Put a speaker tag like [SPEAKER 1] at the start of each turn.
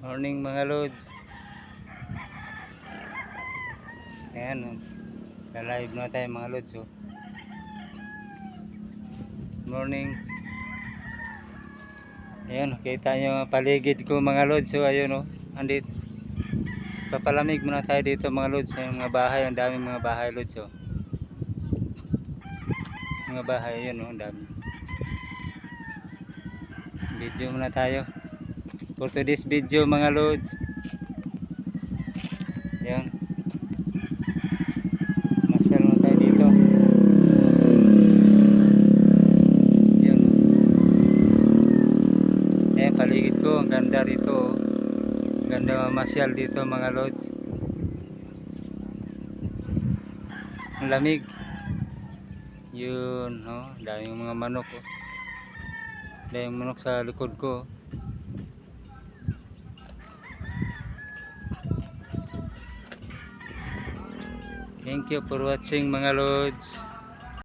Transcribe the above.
[SPEAKER 1] Morning mga lods. Ayan o. Live na tayo mga lods o. Morning. Ayan, kita nyo paligid ko mga lods o. Ayun o. Andito. Papalamig muna tayo dito mga lods. Yung mga bahay, ang daming mga bahay lods o. Mga bahay, ayun o. Ang dami. Video muna tayo. For today's video mga lods. Ayan. Masyal muna tayo dito. Ayan. Ayan, paligid ko. Ang ganda rito o. Ang ganda mamasyal dito mga lods. Ang lamig. Yun, oh, daming mga manok oh. Daming manok sa likod ko. Thank you for watching mga lods.